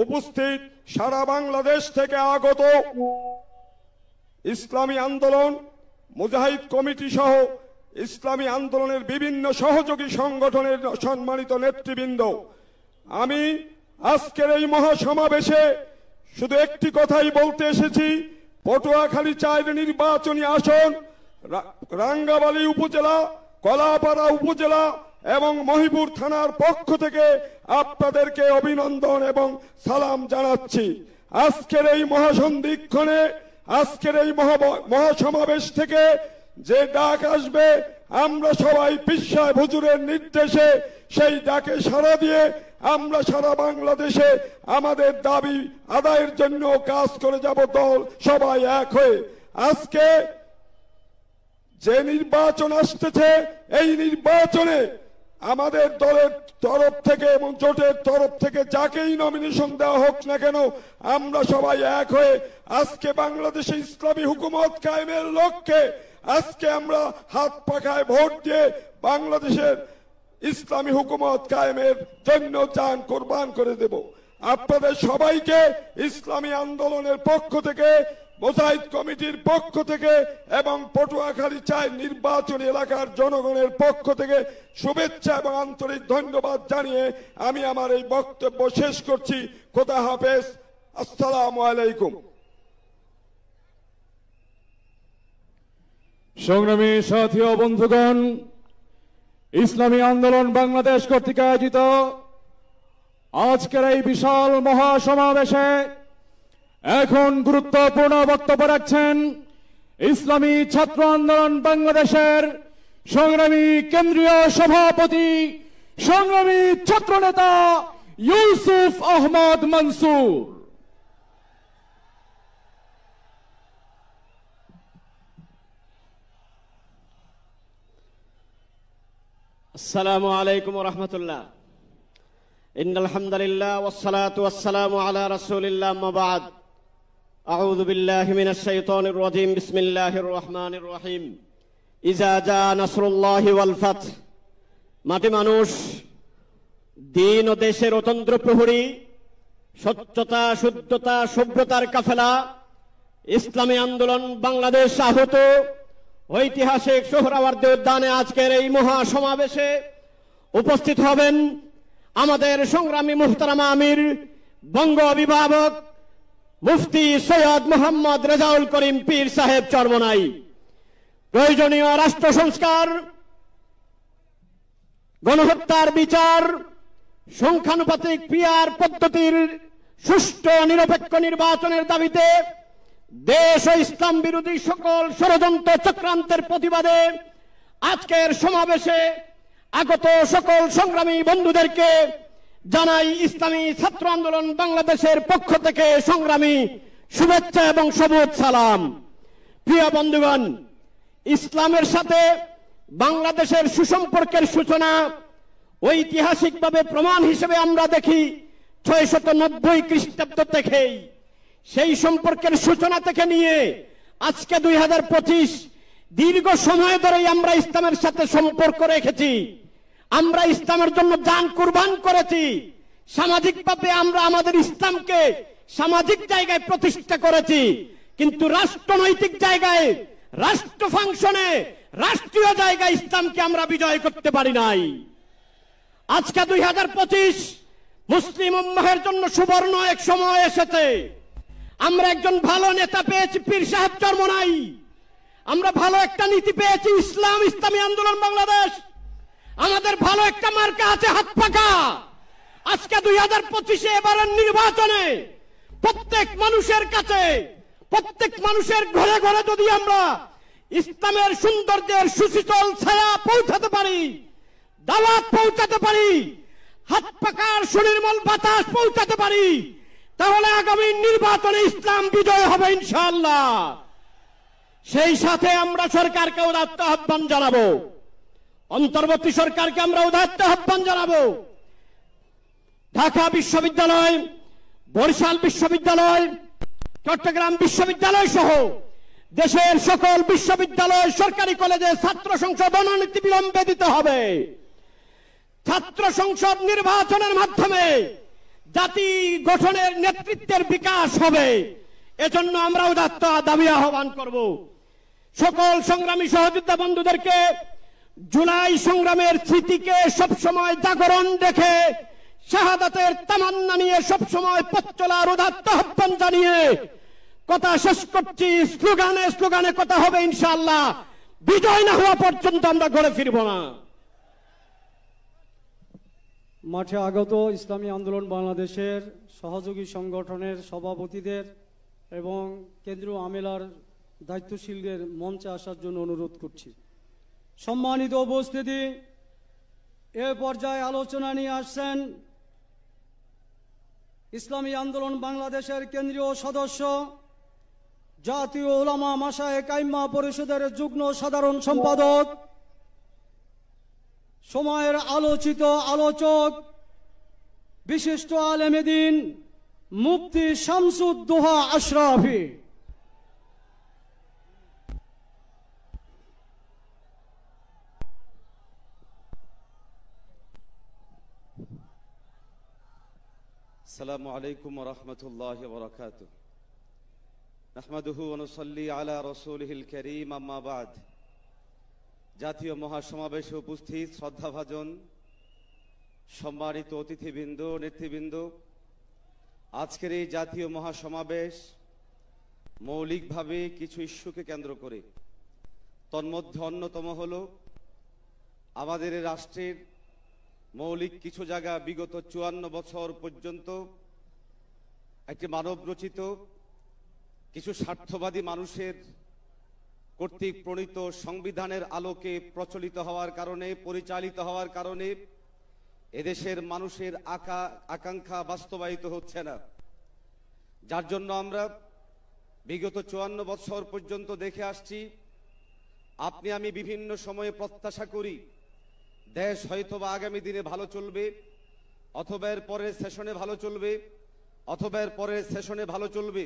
উপস্থিত সারা বাংলাদেশ থেকে আগত ইসলামী আন্দোলন মুজাহিদ কমিটি সহ ইসলামী আন্দোলনের বিভিন্ন সহযোগী সংগঠনের সম্মানিত নেতৃবৃন্দ, আমি আজকের এই মহাসমাবেশে শুধু একটি কথাই বলতে এসেছি। পটুয়াখালী 4 নির্বাচনী আসন, রাঙ্গাবালী উপজেলা, কলাপাড়া উপজেলা এবং মহিপুর থানার পক্ষ থেকে আপনাদেরকে অভিনন্দন এবং সালাম জানাচ্ছি। আজকের এই মহাসন্ধিক্ষণে, আজকের এই মহাসমাবেশ থেকে যে ডাক আসবে, আমরা সবাই পীর সাহেব হুজুরের নির্দেশে সেই ডাকে সাড়া দিয়ে আমরা সারা বাংলাদেশে আমাদের দাবি আদায়ের জন্য কাজ করে যাব, দল সবাই এক হয়ে। আজকে যে নির্বাচন আসতেছে, এই নির্বাচনে আমাদের দলের তরফ থেকে এবং জোটের তরফ থেকে যাকেই নমিনেশন দেওয়া হোক না কেন, আমরা সবাই এক হয়ে আজকে বাংলাদেশে ইসলামী হুকুমত কায়েমের লক্ষ্যে আজকে আমরা হাত পাখায় ভোট দিয়ে বাংলাদেশের ইসলামী হুকুমত কায়েমের জন্য জান কোরবান করে দেব। আপনাদের সবাইকে ইসলামী আন্দোলনের পক্ষ থেকে, মুজাহিদ কমিটির পক্ষ থেকে এবং পটুয়াখালী 4 নির্বাচনী এলাকার জনগণের পক্ষ থেকে শুভেচ্ছা এবং আন্তরিক ধন্যবাদ জানিয়ে আমি আমার এই বক্তব্য শেষ করছি। খোদা হাফেজ। আসসালামু আলাইকুম। সংগ্রামী সাথী ও বন্ধুগণ, ইসলামী আন্দোলন বাংলাদেশ কর্তৃক আয়োজিত আজকের এই বিশাল মহাসমাবেশে এখন গুরুত্বপূর্ণ বক্তব্য রাখছেন ইসলামী ছাত্র আন্দোলন বাংলাদেশের সংগ্রামী কেন্দ্রীয় সভাপতি, সংগ্রামী ছাত্রনেতা ইউসুফ আহমদ মনসুর। আসসালামু আলাইকুম ওয়া রাহমাতুল্লাহ। ইন্নাল হামদুলিল্লাহ ওয়াস সালাতু ওয়াস সালামু আলা রাসূলিল্লাহ, আম্মা বা'দ। আউযু বিল্লাহি মিনাশ শাইতানির রাজীম। বিসমিল্লাহির রহমানির রহিম। ইজা জা নাসরুল্লাহি ওয়াল ফাতহ। মাটি মানুষ, দিন ও দেশের অতন্ত্র প্রহরী, স্বচ্ছতা, শুদ্ধতা, সভ্যতার কাফেলা ইসলামী আন্দোলন বাংলাদেশ আহত ঐতিহাসিক সোহরাওয়ার্দী উদ্যানে আজকের এই মহাসমাবেশে উপস্থিত হবেন আমাদের সংগ্রামী মুহতারামা আমির, বঙ্গ অভিভাবক মুফতি সৈয়দ মোহাম্মদ রেজাউল করিম পীর সাহেব চরমনাই। প্রয়োজনীয় রাষ্ট্র সংস্কার, গণহত্যার বিচার, সংখ্যানুপাতিক পিআর পদ্ধতির সুষ্ঠু নিরপেক্ষ নির্বাচনের দাবিতে দেশ ও ইসলাম বিরোধী সকল ষড়যন্ত্র চক্রান্তের প্রতিবাদে আজকের সমাবেশে আগত সকল সংগ্রামী বন্ধুদেরকে জানাই ইসলামী ছাত্র আন্দোলন বাংলাদেশের পক্ষ থেকে সংগ্রামী শুভেচ্ছা এবং সবুজ সালাম। প্রিয় বন্ধুগণ, ইসলামের সাথে বাংলাদেশের সুসম্পর্কের সূচনা ঐতিহাসিকভাবে প্রমাণ হিসেবে আমরা দেখি 690 খ্রিস্টাব্দ থেকেই। সেই সম্পর্কের সূচনা থেকে নিয়ে আজকে 2025 দীর্ঘ সময় ধরেই আমরা ইসলামের সাথে সম্পর্ক রেখেছি। আমরা ইসলামের জন্য জান কুরবান করেছি। সামাজিকভাবে আমরা আমাদের ইসলামকে সামাজিক জায়গায় প্রতিষ্ঠা করেছি, কিন্তু রাষ্ট্রনৈতিক জায়গায়, রাষ্ট্র ফাংশনে, রাষ্ট্রীয় জায়গায় ইসলামকে আমরা বিজয় করতে পারি নাই। আজকে 2025 মুসলিম উম্মাহের জন্য সুবর্ণ এক সময় এসেছে। আমরা একজন ভালো নেতা পেয়েছি, পীর সাহেব চরমনাই। আমরা ভালো একটা নীতি পেয়েছি, ইসলামী আন্দোলন বাংলাদেশ। আমাদের ভালো একটা মার্কা আছে, হাত পাকা। আজকে 2025 এবারের নির্বাচনে প্রত্যেক মানুষের কাছে, প্রত্যেক মানুষের ঘরে ঘরে যদি আমরা ইসলামের সৌন্দর্যের সুশীতল ছায়া পৌঁছাতে পারি, দাওয়াত পৌঁছাতে পারি, হাত পাকার সুনির্মল বাতাস পৌঁছাতে পারি, তাহলে আগামী নির্বাচনে ইসলাম বিজয় হবে ইনশাআল্লাহ। সেই সাথে আমরা সরকারকে উদাত্ত আহ্বান জানাবো, অন্তর্বর্তী সরকারকে আমরা উদাত্ত আহ্বান জানাবো। ঢাকা বিশ্ববিদ্যালয়, বরিশাল বিশ্ববিদ্যালয়, চট্টগ্রাম বিশ্ববিদ্যালয় সহ দেশের সকল বিশ্ববিদ্যালয়, সরকারি কলেজে ছাত্র সংসদ অনতি বিলম্বে দিতে হবে। ছাত্র সংসদ নির্বাচনের মাধ্যমে জাতি গঠনের নেতৃত্বের বিকাশ হবে। এজন্য আমরা উদাত্ত দাবি আহ্বান করব। সকল সংগ্রামী সহযোদ্ধা বন্ধুদেরকে জুলাই সংগ্রামের স্মৃতিকে সবসময় জাগরণ রেখে, শাহাদাতের তামান্না নিয়ে সবসময় পথ চলার উদাত্ত আহ্বান জানিয়ে কথা শেষ করছি। স্লোগানে স্লোগানে কথা হবে ইনশাআল্লাহ। বিজয় না হওয়া পর্যন্ত আমরা ঘরে ফিরব না। মাঠে আগত ইসলামী আন্দোলন বাংলাদেশের সহযোগী সংগঠনের সভাপতিদের এবং কেন্দ্রীয় আমেলার দায়িত্বশীলদের মঞ্চে আসার জন্য অনুরোধ করছি। সম্মানিত উপস্থিতি, এ পর্যায়ে আলোচনা নিয়ে আসছেন ইসলামী আন্দোলন বাংলাদেশের কেন্দ্রীয় সদস্য, জাতীয় উলামা মাশায়েখ আইম্মা পরিষদের যুগ্ম সাধারণ সম্পাদক, সময়ের আলোচিত আলোচক, বিশিষ্ট আলেমে দ্বীন মুফতি শামসুদ্দোহা আশরাফি। আসসালামু আলাইকুম ওয়া রাহমাতুল্লাহি ওয়া বারাকাতুহু। নাহমাদুহু ওয়া নুসাল্লি আলা রাসূলিহিল কারীম, আম্মা বা'দ। জাতীয় মহাসমাবেশে উপস্থিত শ্রদ্ধাভাজন সম্মানিত অতিথিবৃন্দ, নেতৃবৃন্দ, আজকের এই জাতীয় মহাসমাবেশ মৌলিকভাবে কিছু ইস্যুকে কেন্দ্র করে, তন্মধ্যে অন্যতম হলো আমাদের এই রাষ্ট্রের মৌলিক কিছু জায়গা বিগত ৫৪ বছর পর্যন্ত একটি মানব রচিত কিছু স্বার্থবাদী মানুষের কর্তৃক প্রণীত সংবিধানের আলোকে প্রচলিত হওয়ার কারণে, পরিচালিত হওয়ার কারণে এদেশের মানুষের আকাঙ্ক্ষা বাস্তবায়িত হচ্ছে না, যার জন্য আমরা বিগত ৫৪ বছর পর্যন্ত দেখে আসছি। আপনি আমি বিভিন্ন সময়ে প্রত্যাশা করি দেশ হয়তোবা আগামী দিনে ভালো চলবে, অথবা এর পরের সেশনে ভালো চলবে, অথবা এর পরের সেশনে ভালো চলবে।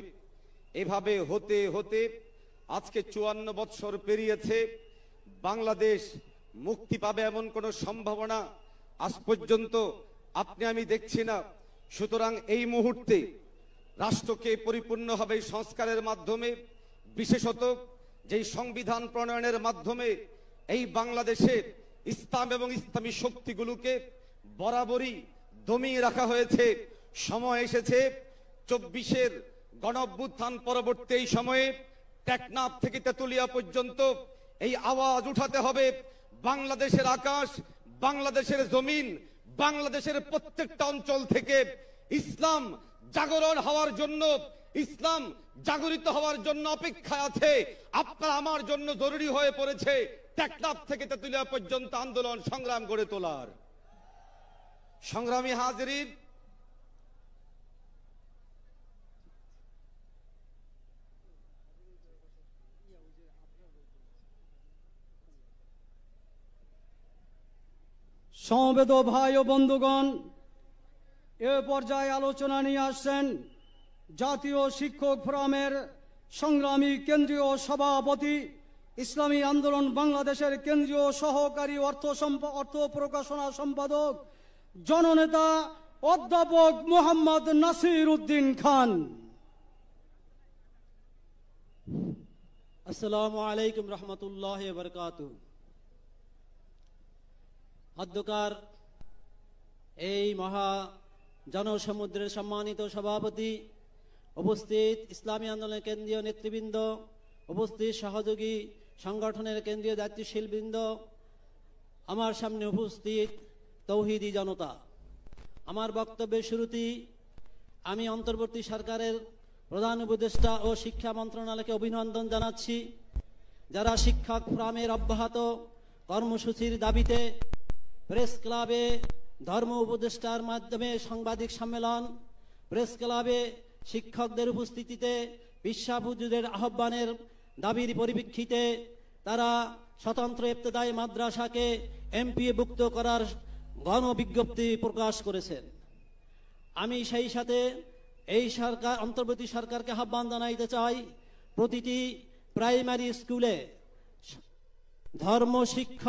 এভাবে হতে হতে আজকে ৫৪ বছর পেরিয়েছে, বাংলাদেশ মুক্তি পাবে এমন কোনো সম্ভাবনা আজ পর্যন্ত আপনি আমি দেখছি না। সুতরাং এই মুহূর্তে রাষ্ট্রকে পরিপূর্ণভাবে সংস্কারের মাধ্যমে, বিশেষত যেই সংবিধান প্রণয়নের মাধ্যমে এই বাংলাদেশে ইসলাম এবং ইসলামী শক্তিগুলোকে বরাবরই দমিয়ে রাখা হয়েছে, সময় এসেছে ২৪-এর গণঅভ্যুত্থান পরবর্তী এই সময়ে টেকনাফ থেকে তেতুলিয়া পর্যন্ত এই আওয়াজ উঠাতে হবে। বাংলাদেশের আকাশ, বাংলাদেশের জমিন, বাংলাদেশের প্রত্যেকটা অঞ্চল থেকে ইসলাম জাগরণ হওয়ার জন্য, ইসলাম জাগরিত হওয়ার জন্য অপেক্ষায় আছে। আপনার আমার জন্য জরুরি হয়ে পড়েছে টেকনাফ থেকে তেতুলিয়া পর্যন্ত আন্দোলন সংগ্রাম গড়ে তোলার। সংগ্রামী হাজিরিন, সমবেত ভাই ও বন্ধুগণ, এ পর্যায়ে আলোচনা নিয়ে আসছেন জাতীয় শিক্ষক ফোরামের সংগ্রামী কেন্দ্রীয় সভাপতি, ইসলামী আন্দোলন বাংলাদেশের কেন্দ্রীয় সহকারী অর্থ প্রকাশনা সম্পাদক, জননেতা অধ্যাপক মোহাম্মদ নাসির উদ্দিন খান। আসসালামু আলাইকুম রহমতুল্লাহ বারকাতুহু। অধ্যকার এই মহা জনসমুদ্রের সম্মানিত সভাপতি, উপস্থিত ইসলামী আন্দোলনের কেন্দ্রীয় নেতৃবৃন্দ, উপস্থিত সহযোগী সংগঠনের কেন্দ্রীয় দায়িত্বশীল বৃন্দ, আমার সামনে উপস্থিত তৌহিদি জনতা, আমার বক্তব্যের শুরুতেই আমি অন্তর্বর্তী সরকারের প্রধান উপদেষ্টা ও শিক্ষা মন্ত্রণালয়কে অভিনন্দন জানাচ্ছি, যারা শিক্ষক ফোরামের অব্যাহত কর্মসূচির দাবিতে প্রেস ক্লাবে ধর্ম উপদেষ্টার মাধ্যমে সাংবাদিক সম্মেলন, প্রেস ক্লাবে শিক্ষকদের উপস্থিতিতে বিশ্বাবুজুদের আহ্বানের দাবির পরিপ্রেক্ষিতে তারা স্বতন্ত্র ইবতেদায়ী মাদ্রাসাকে এমপিএভুক্ত করার গণবিজ্ঞপ্তি প্রকাশ করেছেন। আমি সেই সাথে এই সরকার, অন্তর্বর্তী সরকারকে আহ্বান জানাইতে চাই, প্রতিটি প্রাইমারি স্কুলে ধর্ম শিক্ষক